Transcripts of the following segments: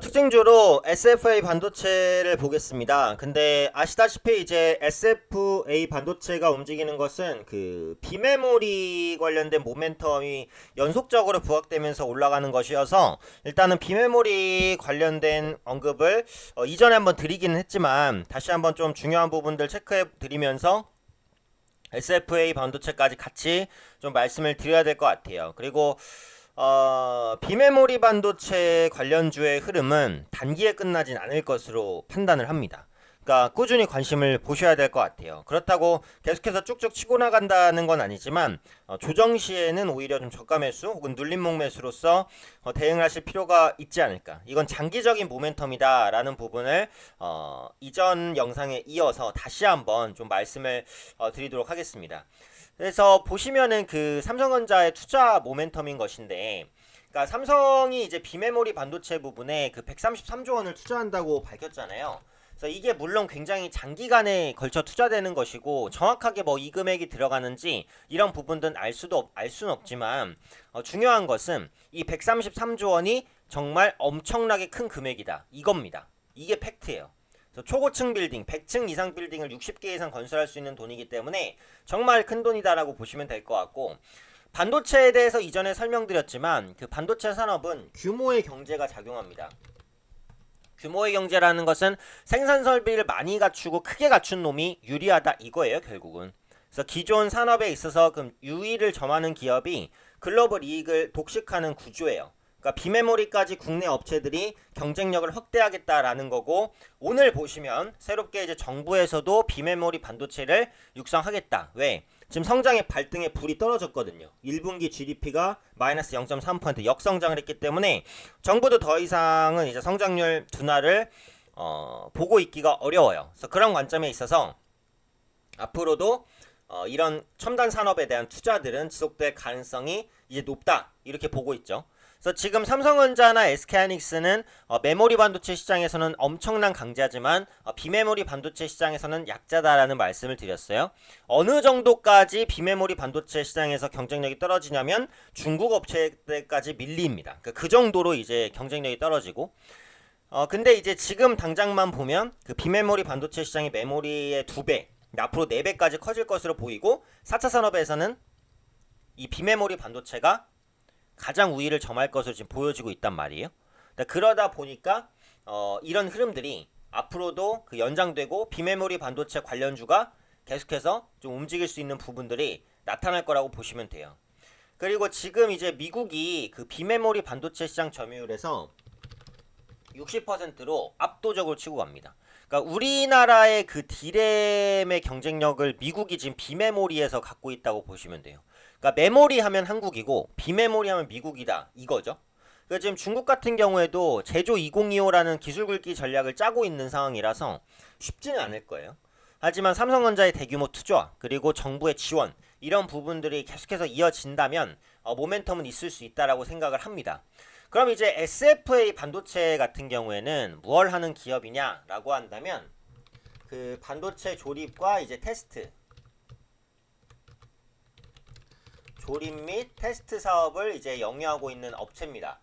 특징주로 SFA 반도체를 보겠습니다. 근데 아시다시피 이제 SFA 반도체가 움직이는 것은 그 비메모리 관련된 모멘텀이 연속적으로 부각되면서 올라가는 것이어서 일단은 비메모리 관련된 언급을 이전에 한번 드리기는 했지만 다시 한번 좀 중요한 부분들 체크해 드리면서 SFA 반도체까지 같이 좀 말씀을 드려야 될 것 같아요. 그리고 비메모리 반도체 관련주의 흐름은 단기에 끝나진 않을 것으로 판단을 합니다. 그러니까 꾸준히 관심을 보셔야 될 것 같아요. 그렇다고 계속해서 쭉쭉 치고 나간다는 건 아니지만 조정 시에는 오히려 좀 저가 매수 혹은 눌림목 매수로서 대응을 하실 필요가 있지 않을까. 이건 장기적인 모멘텀이다라는 부분을 이전 영상에 이어서 다시 한번 좀 말씀을 드리도록 하겠습니다. 그래서 보시면은 그 삼성전자의 투자 모멘텀인 것인데, 그러니까 삼성이 이제 비메모리 반도체 부분에 그 133조 원을 투자한다고 밝혔잖아요. 그래서 이게 물론 굉장히 장기간에 걸쳐 투자되는 것이고 정확하게 뭐 이 금액이 들어가는지 이런 부분들은 알 수는 없지만 중요한 것은 이 133조 원이 정말 엄청나게 큰 금액이다 이겁니다. 이게 팩트예요. 초고층 빌딩, 100층 이상 빌딩을 60개 이상 건설할 수 있는 돈이기 때문에 정말 큰 돈이다라고 보시면 될 것 같고, 반도체에 대해서 이전에 설명드렸지만 그 반도체 산업은 규모의 경제가 작용합니다. 규모의 경제라는 것은 생산 설비를 많이 갖추고 크게 갖춘 놈이 유리하다 이거예요, 결국은. 그래서 기존 산업에 있어서 그 유의를 점하는 기업이 글로벌 이익을 독식하는 구조예요. 그러니까 비메모리까지 국내 업체들이 경쟁력을 확대하겠다라는 거고, 오늘 보시면 새롭게 이제 정부에서도 비메모리 반도체를 육성하겠다. 왜? 지금 성장의 발등에 불이 떨어졌거든요. 1분기 GDP가 마이너스 0.3% 역성장을 했기 때문에 정부도 더 이상은 이제 성장률 둔화를 보고 있기가 어려워요. 그래서 그런 관점에 있어서 앞으로도 이런 첨단 산업에 대한 투자들은 지속될 가능성이 이제 높다 이렇게 보고 있죠. 그래서 지금 삼성전자나 SK하이닉스는 메모리 반도체 시장에서는 엄청난 강자지만 비메모리 반도체 시장에서는 약자다라는 말씀을 드렸어요. 어느 정도까지 비메모리 반도체 시장에서 경쟁력이 떨어지냐면 중국 업체들까지 밀립니다. 그 정도로 이제 경쟁력이 떨어지고, 근데 이제 지금 당장만 보면 그 비메모리 반도체 시장이 메모리의 2배, 앞으로 4배까지 커질 것으로 보이고 4차 산업에서는 이 비메모리 반도체가 가장 우위를 점할 것으로 지금 보여지고 있단 말이에요. 그러다 보니까 이런 흐름들이 앞으로도 그 연장되고 비메모리 반도체 관련주가 계속해서 좀 움직일 수 있는 부분들이 나타날 거라고 보시면 돼요. 그리고 지금 이제 미국이 그 비메모리 반도체 시장 점유율에서 60%로 압도적으로 치고 갑니다. 그러니까 우리나라의 그 디램의 경쟁력을 미국이 지금 비메모리에서 갖고 있다고 보시면 돼요. 그러니까 메모리 하면 한국이고 비메모리 하면 미국이다 이거죠. 그러니까 지금 중국 같은 경우에도 제조 2025라는 기술 굵기 전략을 짜고 있는 상황이라서 쉽지는 않을 거예요. 하지만 삼성전자의 대규모 투자 그리고 정부의 지원 이런 부분들이 계속해서 이어진다면 모멘텀은 있을 수 있다라고 생각을 합니다. 그럼 이제 SFA 반도체 같은 경우에는 무얼 하는 기업이냐라고 한다면 그 반도체 조립과 이제 테스트, 조립 및 테스트 사업을 이제 영위하고 있는 업체입니다.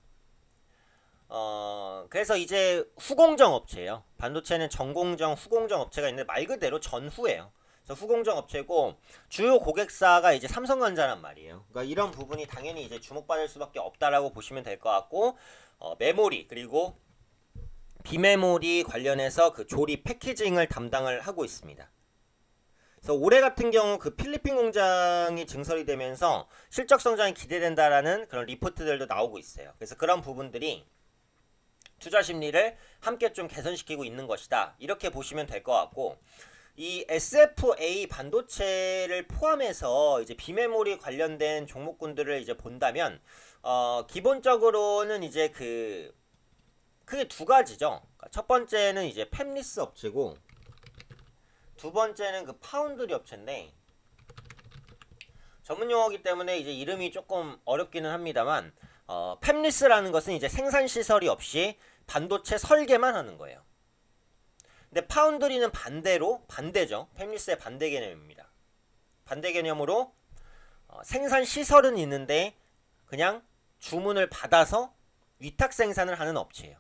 그래서 이제 후공정 업체예요. 반도체는 전공정, 후공정 업체가 있는데 말 그대로 전후예요. 그래서 후공정 업체고 주요 고객사가 이제 삼성전자란 말이에요. 그러니까 이런 부분이 당연히 이제 주목받을 수밖에 없다라고 보시면 될 것 같고, 메모리 그리고 비메모리 관련해서 그 조립 패키징을 담당을 하고 있습니다. 그래서 올해 같은 경우 그 필리핀 공장이 증설이 되면서 실적 성장이 기대된다라는 그런 리포트들도 나오고 있어요. 그래서 그런 부분들이 투자 심리를 함께 좀 개선시키고 있는 것이다. 이렇게 보시면 될 것 같고, 이 SFA 반도체를 포함해서 이제 비메모리 관련된 종목군들을 이제 본다면 기본적으로는 이제 그 크게 두 가지죠. 첫 번째는 이제 팹리스 업체고 두 번째는 그 파운드리 업체인데, 전문 용어이기 때문에 이제 이름이 조금 어렵기는 합니다만 팹리스라는 것은 이제 생산 시설이 없이 반도체 설계만 하는 거예요. 근데 파운드리는 반대죠. 팹리스의 반대 개념입니다. 반대 개념으로 생산 시설은 있는데 그냥 주문을 받아서 위탁 생산을 하는 업체예요.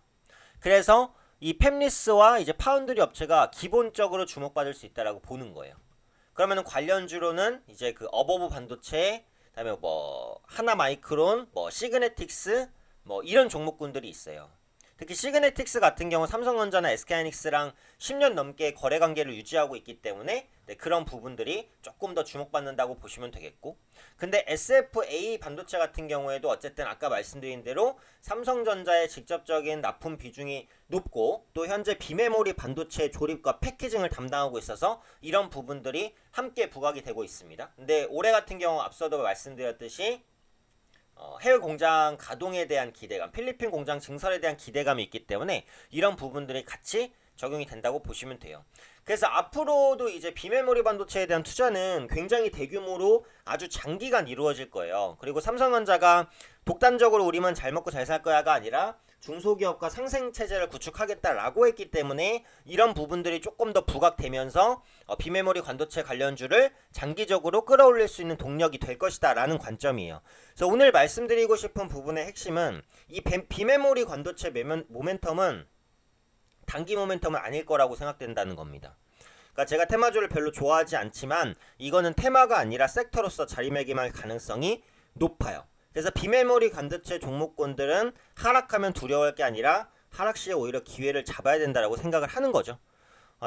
그래서 이 팹리스와 이제 파운드리 업체가 기본적으로 주목받을 수 있다라고 보는 거예요. 그러면은 관련주로는 이제 그 어버브 반도체, 그다음에 뭐 하나 마이크론, 뭐 시그네틱스, 뭐 이런 종목군들이 있어요. 특히 시그네틱스 같은 경우 삼성전자나 SK하이닉스랑 10년 넘게 거래 관계를 유지하고 있기 때문에 네, 그런 부분들이 조금 더 주목받는다고 보시면 되겠고, 근데 SFA 반도체 같은 경우에도 어쨌든 아까 말씀드린 대로 삼성전자의 직접적인 납품 비중이 높고 또 현재 비메모리 반도체 조립과 패키징을 담당하고 있어서 이런 부분들이 함께 부각이 되고 있습니다. 근데 올해 같은 경우 앞서도 말씀드렸듯이 해외 공장 가동에 대한 기대감, 필리핀 공장 증설에 대한 기대감이 있기 때문에 이런 부분들이 같이 적용이 된다고 보시면 돼요. 그래서 앞으로도 이제 비메모리 반도체에 대한 투자는 굉장히 대규모로 아주 장기간 이루어질 거예요. 그리고 삼성전자가 독단적으로 우리만 잘 먹고 잘 살 거야가 아니라 중소기업과 상생체제를 구축하겠다라고 했기 때문에 이런 부분들이 조금 더 부각되면서 비메모리 반도체 관련주를 장기적으로 끌어올릴 수 있는 동력이 될 것이다 라는 관점이에요. 그래서 오늘 말씀드리고 싶은 부분의 핵심은 이 비메모리 반도체 모멘텀은 단기 모멘텀은 아닐 거라고 생각된다는 겁니다. 그러니까 제가 테마주를 별로 좋아하지 않지만 이거는 테마가 아니라 섹터로서 자리매김할 가능성이 높아요. 그래서 비메모리 반도체 종목군들은 하락하면 두려워할 게 아니라 하락 시에 오히려 기회를 잡아야 된다라고 생각을 하는 거죠.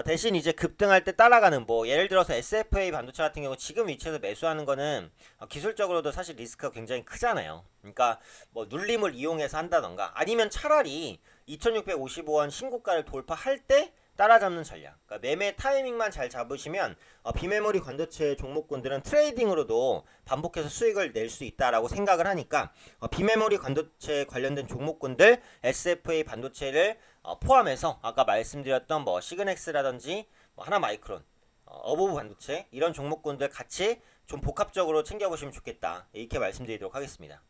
대신 이제 급등할 때 따라가는 뭐 예를 들어서 SFA 반도체 같은 경우 지금 위치에서 매수하는 거는 기술적으로도 사실 리스크가 굉장히 크잖아요. 그러니까 뭐 눌림을 이용해서 한다던가 아니면 차라리 2655원 신고가를 돌파할 때 따라잡는 전략. 그러니까 매매 타이밍만 잘 잡으시면 비메모리 반도체 종목군들은 트레이딩으로도 반복해서 수익을 낼 수 있다라고 생각을 하니까 비메모리 반도체 관련된 종목군들 SFA 반도체를 포함해서 아까 말씀드렸던 뭐 시그넥스라든지 뭐 하나 마이크론, 어보브 반도체 이런 종목군들 같이 좀 복합적으로 챙겨보시면 좋겠다. 이렇게 말씀드리도록 하겠습니다.